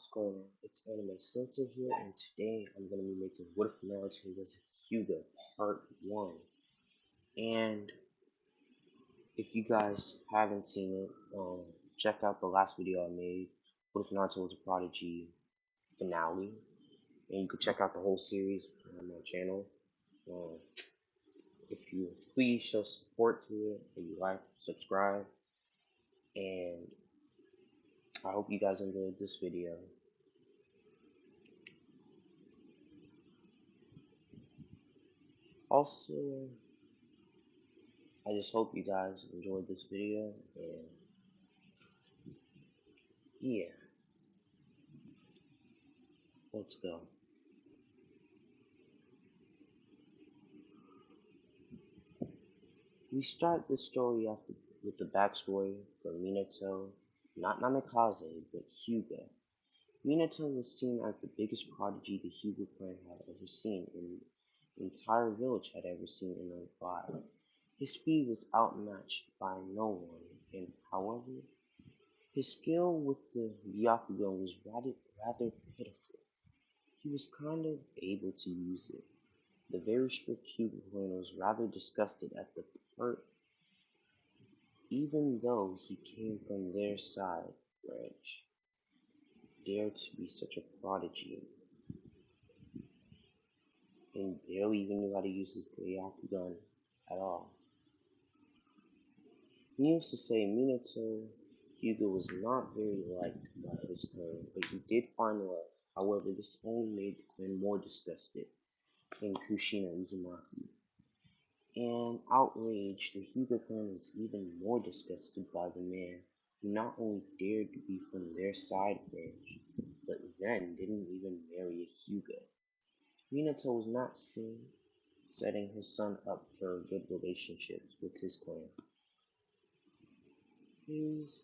what's going on? It's Anime Sensei here, and today I'm going to be making What If Naruto Was a Hyuga Part 1. And if you guys haven't seen it, check out the last video I made, What If Naruto Was a Prodigy finale. And you can check out the whole series on my channel. Um, if you please show support to it, if you like, subscribe, and I hope you guys enjoyed this video. Also, I just hope you guys enjoyed this video, and yeah, let's go. We start the story off with the backstory for Minato, not Namikaze, but Hyuga. Minato was seen as the biggest prodigy the Hyuga clan had ever seen, and the entire village had ever seen in their life. His speed was outmatched by no one, and however, his skill with the Byakugan was rather pitiful. He was kind of able to use it. The very strict Hyuga clan was rather disgusted at the part, even though he came from their side branch, dared to be such a prodigy, and barely even knew how to use his Byakugan at all. Needless to say, Minato Hyuga was not very liked by his clan, but he did find love. However, this only made the clan more disgusted than Kushina Uzumaki. And outraged, the Hyuga clan was even more disgusted by the man who not only dared to be from their side branch, but then didn't even marry a Hyuga. Minato was not seen setting his son up for good relationships with his clan. His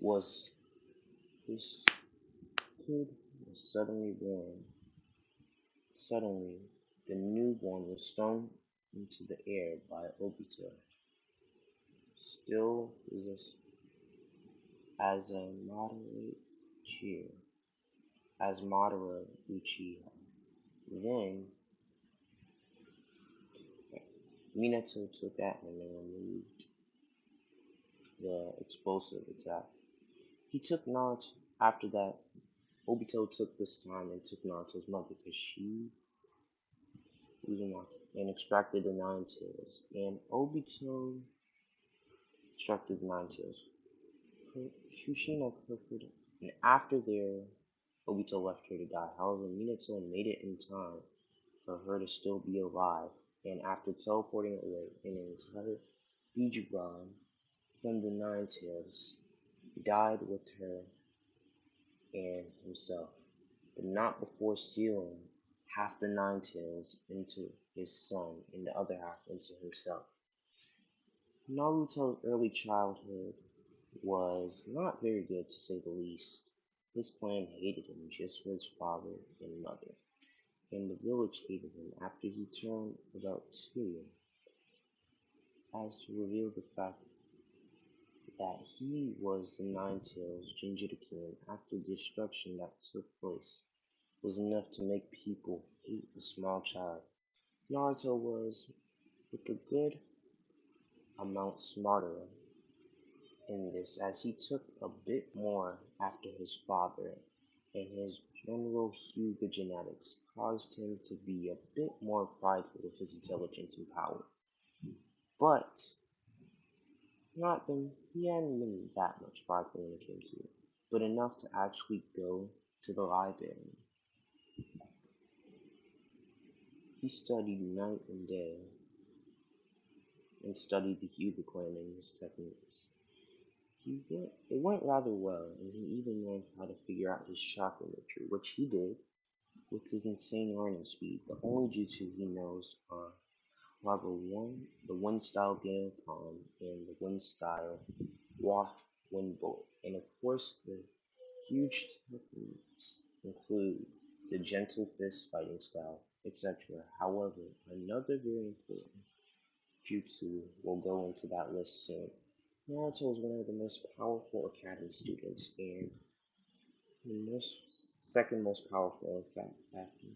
was his kid was suddenly born. Suddenly, the newborn was thrown into the air by Obito, still as a moderate cheer, as Madara Uchiha. Then Minato took action and removed the explosive attack. He took Naruto. After that, Obito took this time and took Naruto's mother because she was and extracted the Nine Tails. And Obito extracted the Nine Tails. Kushina Kirkwood, and after their Obito left her to die. However, Minato made it in time for her to still be alive, and after teleporting away an entire Bijuban from the Nine Tails, died with her and himself, but not before sealing half the Nine Tails into his son and the other half into himself. Naruto's early childhood was not very good to say the least. His clan hated him just for his father and mother, and the village hated him after he turned about 2, as to reveal the fact that he was the Nine Tails Jinchuriki after the destruction that took place was enough to make people hate a small child. Naruto was, with a good amount smarter in this, as he took a bit more after his father, and his general Hyuga genetics caused him to be a bit more prideful with his intelligence and power. But he hadn't been that much prideful when it came to it, but enough to actually go to the library. He studied night and day, and studied the Hyuga clan and his techniques. It went rather well, and he even learned how to figure out his chakra nature, which he did with his insane learning speed. The only jutsu he knows are level 1, the wind style Game Palm, and the wind style Wind Bullet. And of course, the huge techniques include the gentle fist fighting style, etc. However, another very important jutsu will go into that list soon. Naruto is one of the most powerful academy students, and the second most powerful, in fact, after.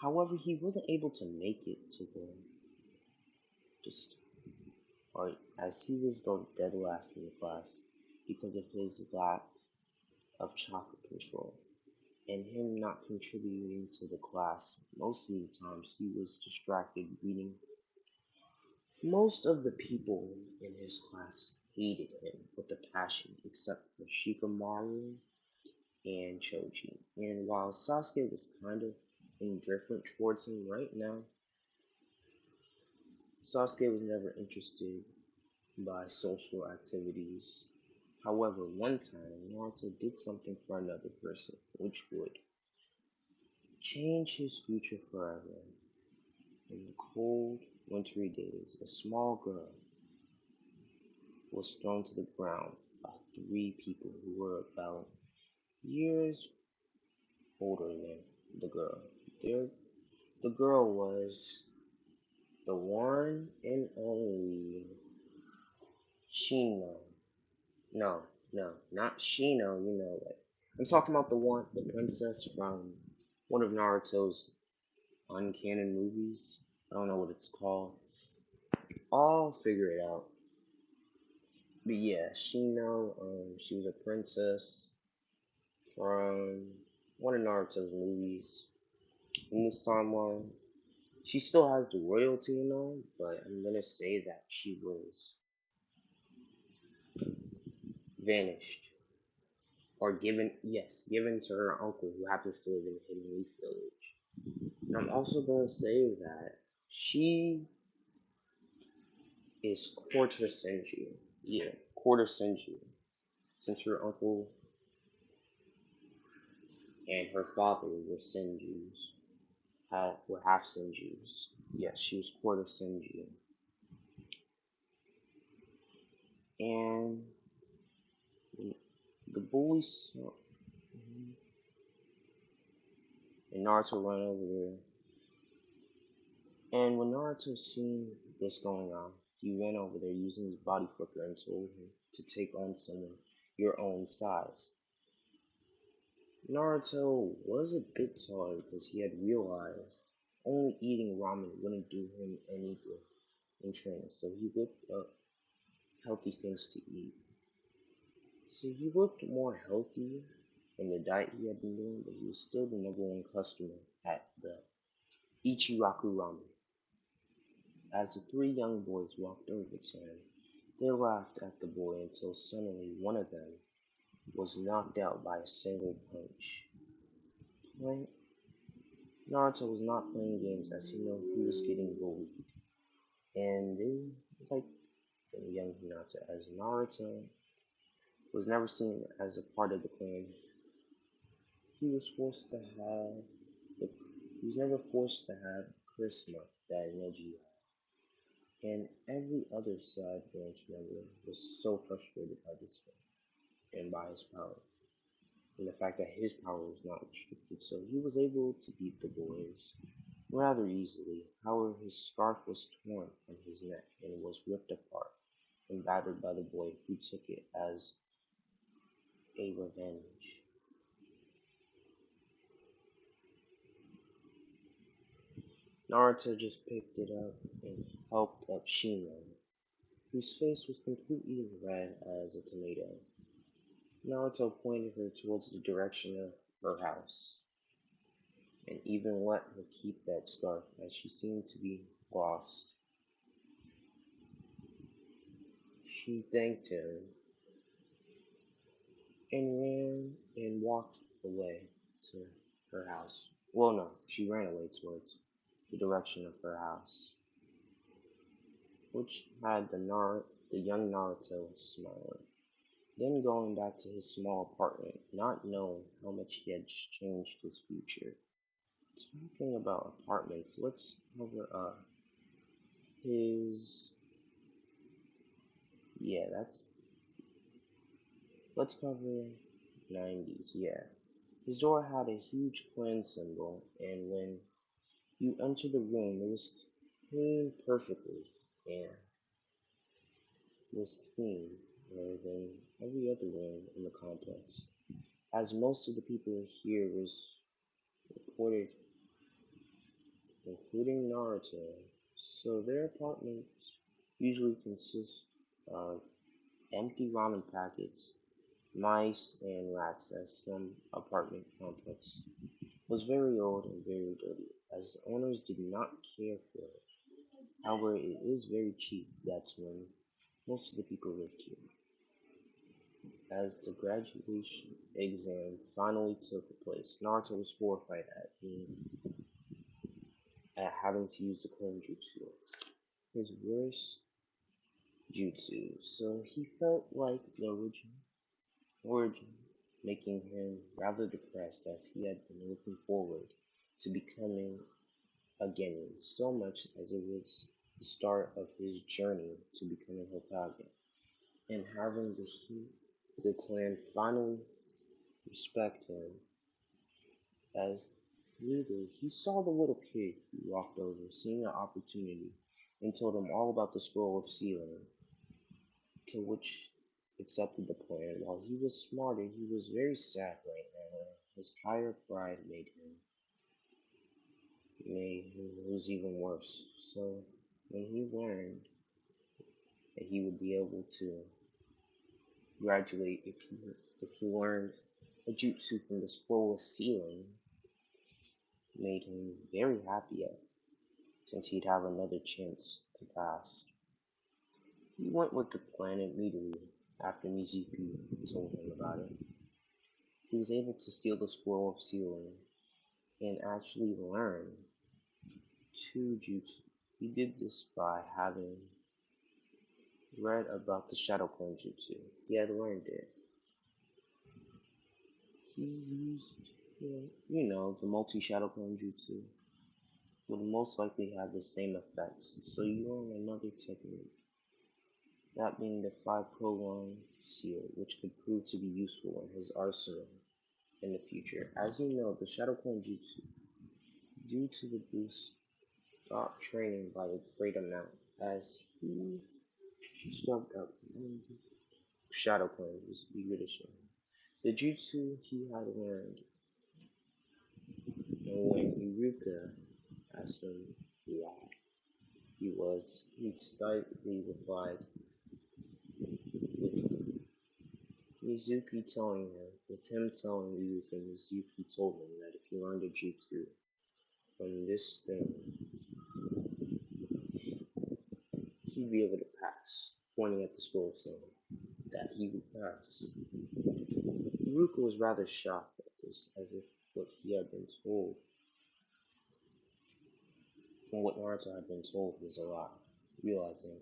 However, he wasn't able to make it to the just or as he was the dead last in the class because of his lack of chocolate control and him not contributing to the class. Most of the times he was distracted reading. Most of the people in his class hated him with a passion except for Shikamaru and Choji. And while Sasuke was kind of indifferent towards him right now, Sasuke was never interested by social activities. However, one time Naruto did something for another person, which would change his future forever. In the cold, wintry days, a small girl was thrown to the ground by three people who were about years older than the girl. There, the girl was the one and only Shino. No, no, not Shino. Like I'm talking about the princess from one of Naruto's uncanon movies. I don't know what it's called. I'll figure it out. But yeah, Shino. She was a princess from one of Naruto's movies. In this timeline, she still has the royalty and all, but I'm gonna say that she was vanished or given, yes, given to her uncle who happens to live in Hidden Leaf Village. And I'm also gonna say that she is quarter century. Yeah, quarter century. Since her uncle and her father were Senjus, were half Senjus. Yes, she was quarter Senju. And the bullies and Naruto run over there. And when Naruto seen this going on, he ran over there using his body flicker and told him to take on someone your own size. Naruto was a bit taller because he had realized only eating ramen wouldn't do him any good in training, so he looked up healthy things to eat. So he looked more healthy in the diet he had been doing, but he was still the number one customer at the Ichiraku Ramen. As the three young boys walked over to him, they laughed at the boy until suddenly one of them was knocked out by a single punch. Play- Naruto was not playing games as he knew he was getting bullied, and they liked the young Hinata as Naruto was never seen as a part of the clan. He was forced to have the he was never forced to have charisma that Neji had. And every other side branch member was so frustrated by this and by his power. And the fact that his power was not restricted, so he was able to beat the boys rather easily. However, his scarf was torn from his neck and was ripped apart and battered by the boy who took it as a revenge. Naruto just picked it up and helped up Shino, whose face was completely red as a tomato. Naruto pointed her towards the direction of her house, and even let her keep that scarf as she seemed to be lost. She thanked him and ran and walked away to her house. Well, no, she ran away towards the direction of her house, which had the young Naruto smiling. Then going back to his small apartment, not knowing how much he had changed his future. Talking about apartments, let's cover his. Yeah, let's cover 90s. Yeah, his door had a huge clan symbol, and when you entered the room, it was clean perfectly and was clean rather than every other room in the complex. as most of the people here was reported, including Naruto, so their apartments usually consist of empty ramen packets, mice, and rats, as some apartment complex was very old and very dirty, as the owners did not care for it. However, it is very cheap, that's when most of the people lived here. As the graduation exam finally took place, Naruto was horrified at having to use the clone jutsu, his worst jutsu, so he felt like the origin, making him rather depressed as he had been looking forward to becoming a genin so much as it was the start of his journey to becoming Hokage, and having the clan finally respect him as leader. He saw the little kid who walked over, seeing an opportunity, and told him all about the scroll of sealing, to which accepted the plan. While he was smarter, he was very sad right now. His higher pride made him lose even worse. So when he learned that he would be able to graduate if he learned a jutsu from the scroll of sealing, made him very happy since he'd have another chance to pass. He went with the plan immediately after Mizuki told him about it. He was able to steal the scroll of sealing and actually learn two jutsu. He did this by having read about the Shadow Clone Jutsu. He had learned it. He used, the multi-Shadow Clone Jutsu would most likely have the same effects. So you learn another technique, that being the 5 prolonged seal, which could prove to be useful in his arsenal in the future. As you know, the Shadow Clone Jutsu, due to the boost, stopped training by a great amount, as he shoved up Shadow Clone was eager to show him. The jutsu he had learned, and when Iruka asked him why he excitedly replied, with him telling Iruka, Mizuki told him that if he learned a jutsu from this thing, he'd be able to pass, pointing at the scroll saying that he would pass. Iruka was rather shocked at this, as if what he had been told, from what Naruto had been told, was a lie, realizing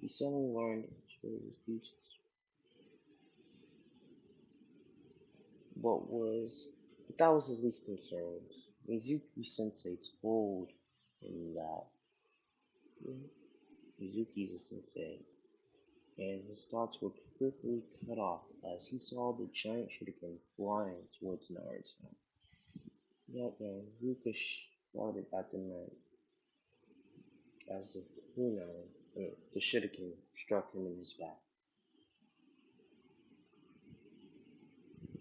he suddenly learned his futures. But that was his least concerns. Mizuki Sensei told him that Mizuki's a sensei, and his thoughts were quickly cut off as he saw the giant shuriken flying towards Naruto. Yet then, Ruka started at the man as the shuriken struck him in his back.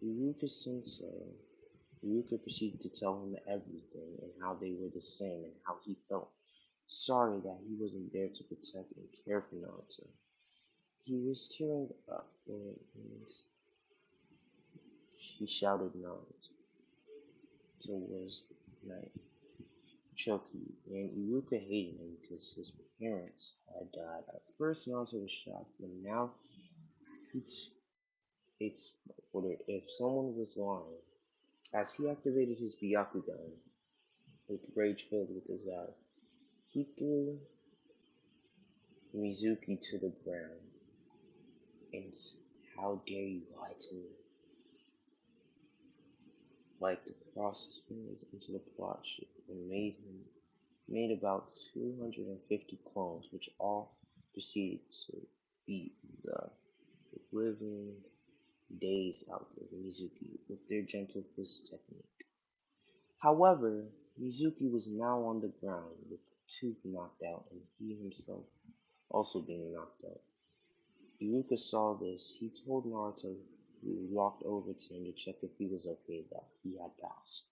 Iruka Sensei, Iruka proceeded to tell him everything and how they were the same and how he felt sorry that he wasn't there to protect and care for Naruto. He was tearing up when he shouted Naruto towards night. Chucky, and Iruka hated him because his parents had died. At first, Naruto was shocked, but now it's it's wondered if someone was lying. As he activated his Byakugan, with rage filled with his eyes, he threw Mizuki to the ground and how dare you lie to me? Like to cross his fingers into the plot sheet and made about 250 clones, which all proceeded to beat the living days out of Mizuki with their gentle fist technique. However, Mizuki was now on the ground with a tooth knocked out and he himself also being knocked out. Iruka saw this. He told Naruto We walked over to him to check if he was okay, that he had passed,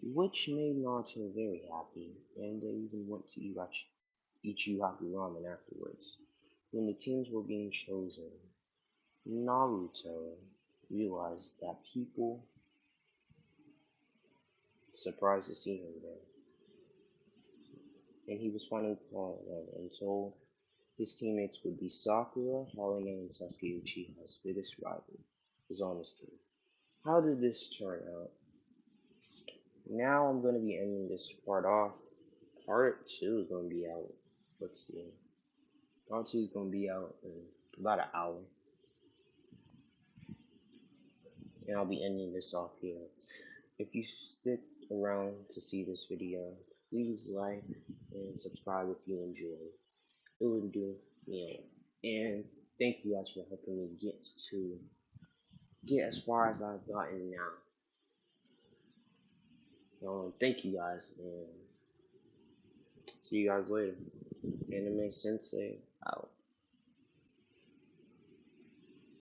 which made Naruto very happy, and they even went to Ichihaku Ramen afterwards. When the teams were being chosen, Naruto realized that people surprised to see him there, and he was finally called on and told his teammates would be Sakura, Helena, and Sasuke Uchiha's biggest rival, his on his team. How did this turn out? Now I'm going to be ending this part off. Part 2 is going to be out. Let's see. Part 2 is going to be out in about an hour. And I'll be ending this off here. If you stick around to see this video, please like and subscribe if you enjoy. It would do me a and thank you guys for helping me get as far as I've gotten now. Thank you guys, and see you guys later. Anime Sensei out.